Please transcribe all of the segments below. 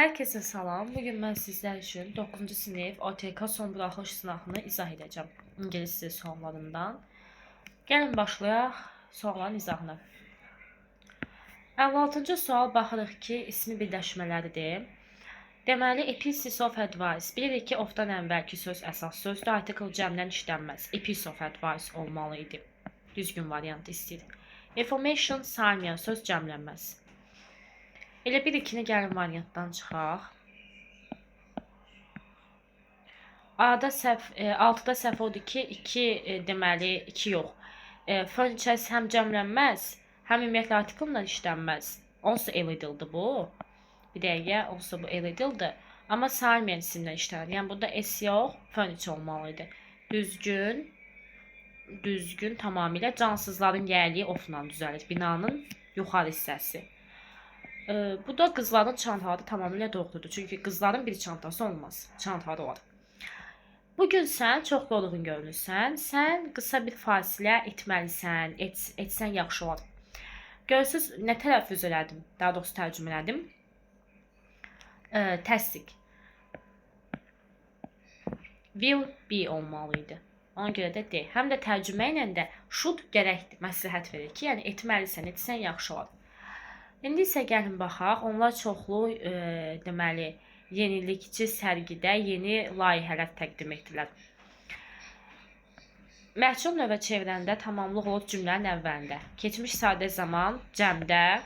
Herkese salam. Bugün mən sizlər üçün 9-cu sinif OTK son buraxılış sınavını izah edəcəm. İngilis dili suallarından. Gəlin başlayaq sualların izahına. 56-cı sual baxırıq ki, ismi birləşmələridir. Deməli, a piece of advice. Bilirik ki, ofdan əvvəlki söz əsas sözdür. Article cəmdən işlənməz. A piece of advice olmalı idi. Düzgün variantı istəyir. Information saymayan söz cəmlənməz. Elə bir ikini gəlin variantdan çıxaq. A'da səhv, 6-da səhv odur ki, 2 deməli 2 yox. Furnitures həm cəmlənməz, həm ümumiyyətlə artiklla işlənməz. Onsuz illegaldır bu. Bir dəqiqə, onsuz bu illegaldır. Amma saymayan isimlə işlənir. Yəni burada S yox, furniture olmalıydı. Düzgün tamamilə cansızların gəldiyi ofla düzəlir. Binanın yuxarı hissəsi. Bu da qızların çantaları tamamilə doğrudur. Çünki qızların bir çantası olmaz. Çantaları var. Bugün sən çox yorğun görünürsən. Sən qısa bir fasilə etməlisən. Etsən yaxşı olar. Görürsünüz, nə tələffüz elədim? Daha doğrusu tərcümə elədim. Təsdiq. Will be olmalıydı. Ona görə də D. Həm də tərcümə ilə də should gərəkdir. Məsləhət verir ki, yəni etməlisən, etsən yaxşı olar. İndi isə gəlin baxaq. Onlar çoxlu deməli yenilikçi sərgidə yeni layihələr təqdim etdilər. Məhcub növə çevirəndə tamamlıq olur cümlənin əvvəlində. Keçmiş sadə zaman cəmdə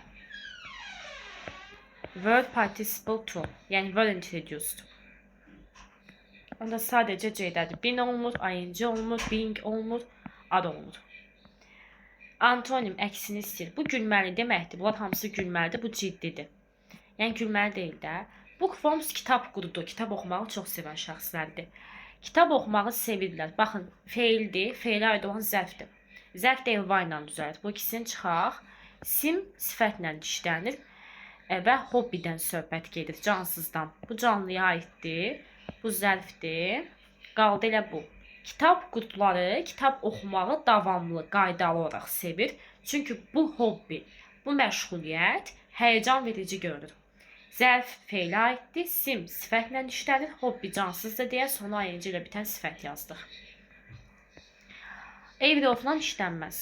verb participle to, yəni were introduced. Onda sadəcə C-dədir. Been olmur, ing olmur, being olmur, ad olmur. Antonim əksini istəyir. Bu gülməli deməkdir. Bunlar hamısı gülməlidir. Bu ciddidir. Yəni gülməli deyil də. Bookworms kitab qurudu. Kitab oxumağı çox sevən şəxslərdir. Kitab oxumağı sevirlər. Baxın, feildir. Feilə aid olan zərfdir. Zərf də elva ilə düzəlir. Bu ikisini çıxaq. Sim sifətlə işlənir və hobbidən söhbət gedir. Cansızdan. Bu canlıya aiddir. Bu zərfdir. Qaldı elə bu. Kitab qurtları kitab oxumağı davamlı, qaydalı olaraq sevir. Çünki bu hobbi, bu məşğuliyyət həyəcan verici görünür. Zərf feilə aiddir, sim sifətlə işlənir, hobbi cansızdır deyə sona ing ilə bitən sifət yazdıq. Ev ofla işlənməz.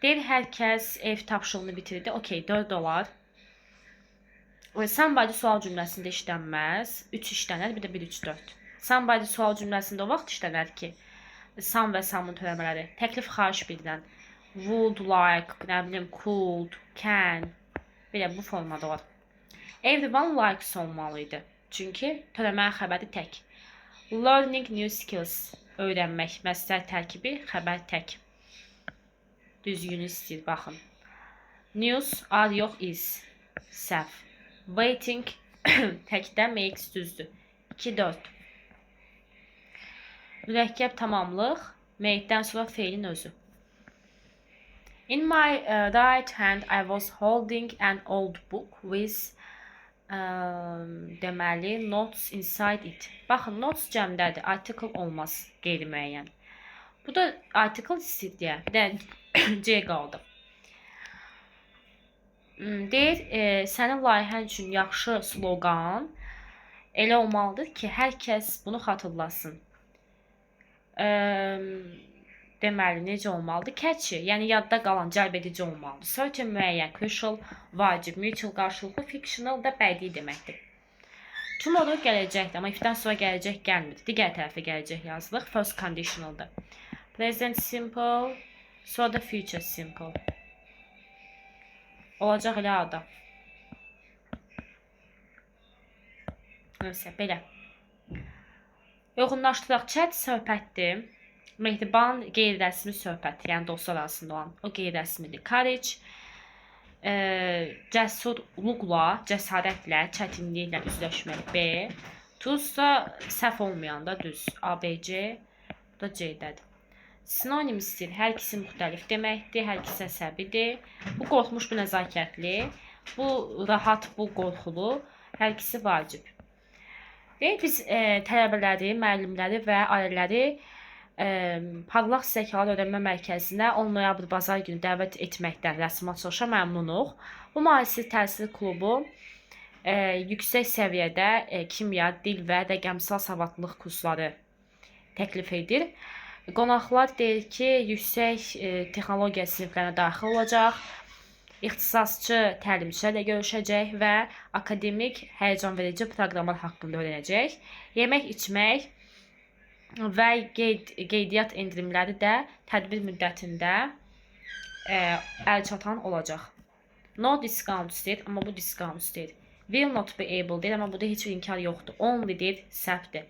Deyir, hər kəs ev tapşırığını bitirdi. Okey, 4 dolar. Somebody sual cümləsində işlənməz. 3 işlənər, bir də 1, 3, 4. Somebody sual cümləsində o vaxt işlənər ki, some və some'ın törəmələri. Təklif xahiş bildən. Would, like, nə bilim, could, can. Belə bu formada var. Everyone likes olmalıydı. Çünki törəmənin xəbəri tək. Learning new skills. Öyrənmək, məsəl tərkibi, xəbər tək. Düzgünü istəyir, baxın. News, are yox, is. Səhv. Waiting, təkdə makes düzdür. 2, 4. Mürəkkəb tamamlıq, made'dən sonra feilin özü. In my right hand, I was holding an old book with deməli, notes inside it. Baxın, notes cəmdədir, article olmaz, qeyri-müəyyən. Bu da article istəyir deyə, bir də C qaldı. Deyir, sənin layihən üçün yaxşı slogan elə olmalıdır ki, hər kəs bunu xatırlasın. Deməli, necə olmalıdır? Catchy, yəni yadda qalan, cəlb edici olmalıdır. Certain, müəyyən, crucial, vacib, mutual, qarşılıqlı, fictional da bədii deməkdir. Tomorrow gələcəkdir, amma ifdən sonra gələcək gəlmir. Digər tərəfə gələcək yazılır. First conditionaldır. Present simple, sonra da future simple. Olacaq elə ada. Neysə, belə. Yoxunlaşdıraq, chat söhbətdir. Mehriban qeyri-rəsmi söhbət, yəni dostlar arasında olan o qeyri-rəsmidir. Courage, cəsurluqla, cəsarətlə, çətinliklə üzləşmək. B. Tuzsa səhv olmayanda düz. A, B, C, bu da C-dədir. Sinonim istəyir, hər ikisi müxtəlif deməkdir, hər ikisi əsəbidir. Bu qorxmuş, bu nəzakətli, bu rahat, bu qorxulu, hər ikisi vacib. Deyək, biz tələbələri, müəllimləri və ailələri Parlaq Zəkalar Öyrənmə Mərkəzinə 10 noyabr bazar günü dəvət etməkdən rəsmi açılışa məmnunuq. Bu müasir təhsil klubu yüksək səviyyədə kimya, dil və rəqəmsal savadlılıq kursları təklif edir. Qonaqlar deyir ki, yüksək texnologiya siniflərinə daxil olacaq, ixtisasçı təlimçilərlə görüşəcək və akademik həyəcanverici proqramlar haqqında öyrənəcək. Yemək, içmək və qeydiyyat endirimləri də tədbir müddətində əlçatan olacaq. No discount deyir, amma bu discount deyir. Will not be able deyir, amma burada heç bir inkar yoxdur. Only deyir, səhvdir.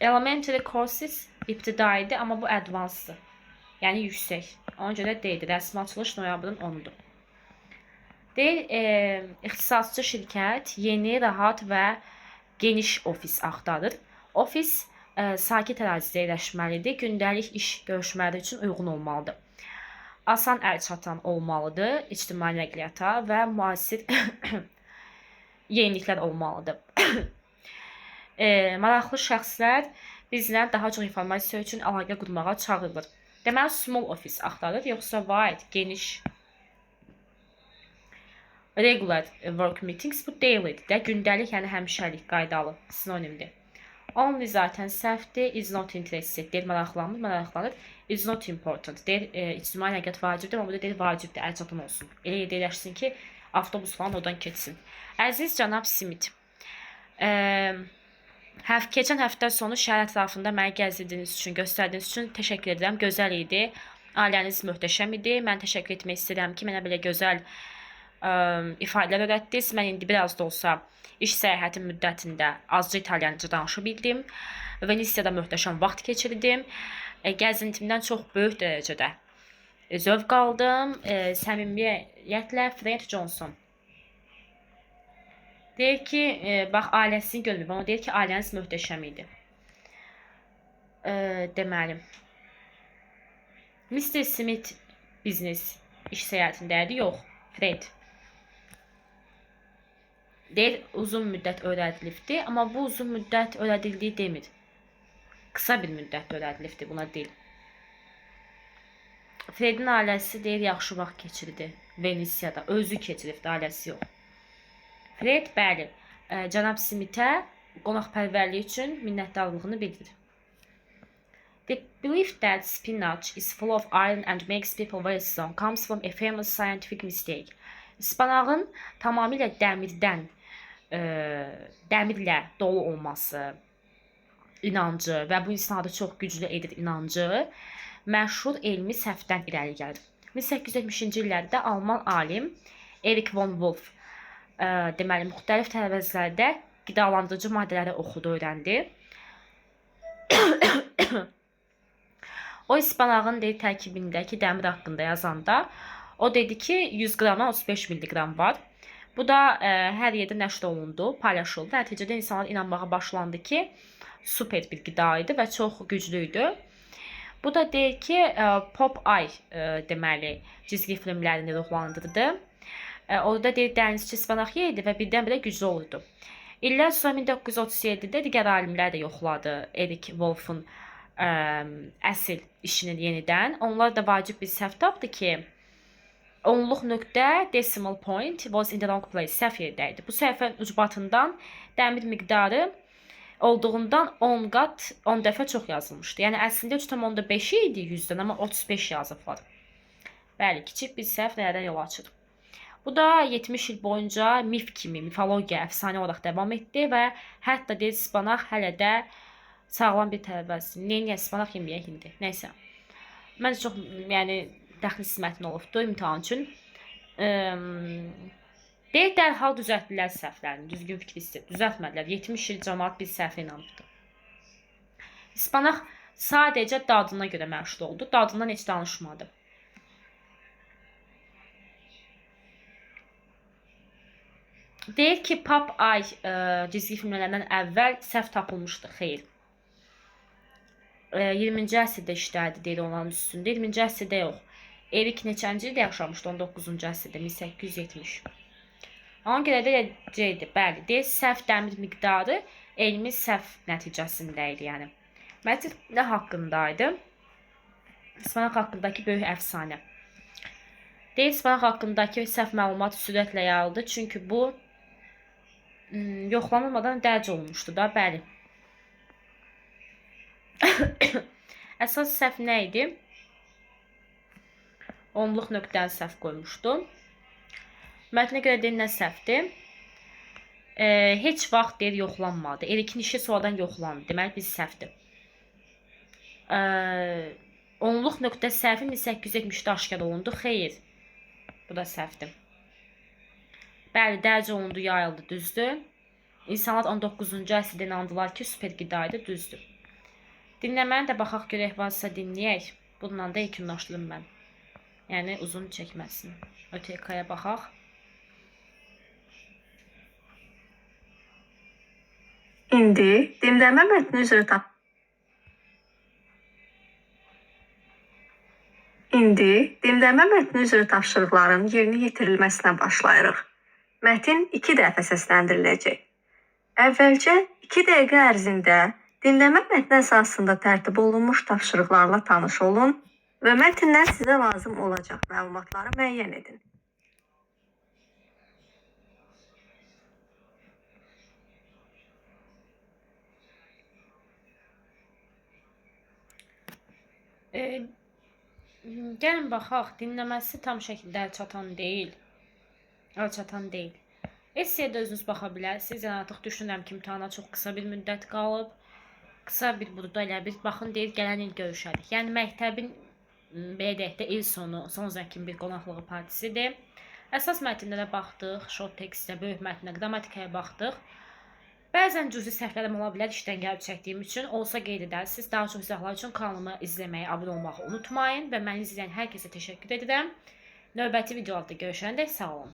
Elementary courses ibtidaidir, amma bu advanceddır. Yəni yüksək. Ona görə deyildi. Rəsmi açılış noyabrın 10-dur. Deyil, ixtisasçı şirkət yeni, rahat və geniş ofis axtarır. Ofis sakit ərazidə yerləşməlidir. Gündəlik iş görüşmələri üçün uyğun olmalıdır. Asan əlçatan olmalıdır. İctimai nəqliyyata və müasir yeniliklər olmalıdır. Maraqlı şəxslər bizlə daha çox informasiya üçün əlaqə qurmağa çağırılır. Deməli, small office axtarır, yoxsa wide, geniş. Regular work meetings, bu dailydir də, gündəlik, yəni həmişəlik, qaydalı, sinonimdir. Only zaten səhvdir, is not interested, deyir, maraqlanır, is not important, deyir, ictimai nəqliyyat vacibdir, amma burada deyir, vacibdir, əlçatan olsun. Elə yerləşsin ki, avtobus falan oradan keçsin. Əziz cənab Smith, keçən həftə sonu şəhər ətrafında məni gəzdirdiyiniz üçün, göstərdiyiniz üçün təşəkkür edirəm. Gözəl idi. Ailəniz möhtəşəm idi. Mən təşəkkür etmək istəyirəm ki, mənə belə gözəl ifadələr öyrətdiniz. Mən indi biraz da olsa iş səyahəti müddətində azca italyanca danışa bildim. Venesiyada möhtəşəm vaxt keçirdim. Gəzintimdən çox böyük dərəcədə zövq aldım. Səmimiyyətlə Fred Johnson. Deyir ki, bax, ailəsini görməyib, amma deyir ki, ailəniz möhtəşəm idi. Deməli, Mr. Smith biznes iş səyahətindədir, yox, Fred. Deyir, uzun müddət öyrədilibdir, amma bu uzun müddət öyrədildiyi demir. Qısa bir müddət öyrədilibdir, buna deyil. Fredin ailəsi deyir, yaxşı vaxt keçirdi Venesiyada, özü keçiribdi, ailəsi yox. Fred, bəli, cənab Smithə qonaqpərvərliyi üçün minnətdarlığını bildirir. The belief that spinach is full of iron and makes people very strong comes from a famous scientific mistake. İspanağın tamamilə dəmirlə dolu olması inancı və bu insanları çox güclü edir inancı məşhur elmi səhvdən irəli gəlir. 1870-ci illərdə Alman alim Erich von Wolff deməli, müxtəlif tərəvəzlərdə qidalandırıcı maddələri oxudu, öyrəndi. O, ispanağın tərkibindəki dəmir haqqında yazanda, o dedi ki, 100 qramdan 35 milliqram var. Bu da hər yerdə nəşr olundu, paylaşıldı. Nəticədə insanlar inanmağa başlandı ki, super bir qida idi və çox güclü idi. Bu da deyir ki, Popeye deməli, cizgi filmlərini ruhlandırdı. Orada deyir, dənizçi ispanaq yedi və birdən-birə güclü olurdu. İllər sonra 1937-də digər alimlər də yoxladı Erich Wolff'un əsl işini yenidən. Onlar da vacib bir səhv tapdı ki, onluq nöqtə decimal point was in the wrong place, səhv yerdəydi. Bu səhvin ucbatından dəmir miqdarı olduğundan 10 dəfə çox yazılmışdı. Yəni əslində 3,5 idi 100-dən, amma 35 yazıblar. Bəli, kiçik bir səhv nədən yol açır. Bu da 70 il boyunca mif kimi, mifologiya, əfsanə olaraq davam etdi və hətta deyir, ispanaq hələ də sağlam bir tərəvəzdir. Niyə ispanaq yeməyək indi? Nəysə. Məncə çox, yəni, dəxli sismətin olubdur imtihan üçün. Deyir, dərhal düzəltdilər səhvlərini, düzgün fikri düzəltmədilər. 70 il cəmaat bir səhvə inanmışdı. İspanaq sadəcə dadına görə məşhur oldu. Dadından heç danışmadı. Deyir ki, Popeye cizgi filmlərindən əvvəl səhv tapılmışdı. Xeyr. 20-ci əsrdə işlədi, deyir onların üstündə. 20-ci əsrdə yox. Erich neçənci ildə yaşamışdı? 19-cu əsrdə, 1870. Ona görə də deyir, bəli, deyir, səhv dəmir miqdarı elmi səhv nəticəsində idi, yəni. Məcid nə haqqındaydı? İspanaq haqqındakı böyük əfsanə. Deyil spanaq haqqındakı səhv məlumat sürətlə yayıldı. Çünki bu yoxlanılmadan dərc olunmuşdu da, bəli. Əsas səhv nə idi? Onluq nöqtəni səhv qoymuşdum. Mətnə görə deyilən səhvdir. Heç vaxt deyir yoxlanmadı. İlkin işi sonradan yoxlandı. Deməli, biz səhvdir. Onluq nöqtə səhvi 1870-də aşkar olundu. Xeyr. Bu da səhvdir. Bəli, dərc olundu, yayıldı, düzdür. İnsanlar 19-cu əsrdə inandılar ki, super qidaydı, düzdür. Dinləməni də baxaq görək, varsa dinləyək. Bununla da yekunlaşdırım mən. Yəni, uzun çəkməsin. ÖTK-ya baxaq. İndi dinləmə mətni üzrə tapşırıqların yerinə yetirilməsinə başlayırıq. Mətin 2 dəfə səsləndiriləcək. Əvvəlcə 2 dəqiqə ərzində dinləmə mətni əsasında tərtib olunmuş tapşırıqlarla tanış olun və mətndən sizə lazım olacaq məlumatları müəyyən edin. Gəlin baxaq, dinləməsi tam şəkildə əlçatan deyil. Essəyə də özünüz baxa bilərsiniz. Yəni, artıq düşünürəm ki, imtahana çox qısa bir müddət qalıb. Qısa bir burada elə bir baxın, deyir, gələn il görüşərik. Yəni, məktəbin belə deyək də il sonu, son zəkin bir qonaqlığı partisidir. Əsas mətnlərə baxdıq, short tekstə, böyük mətnə, qrammatikaya baxdıq. Bəzən cüzi səhvlərim ola bilər işdən gəlib çəkdiyim üçün. Olsa qeyd edərsiniz. Daha çox izahlar üçün kanalımı izləməyi, abunə olmağı unutmayın və məni izləyən hər kəsə təşəkkür edirəm. Növbəti videolarda görüşəndə sağ olun.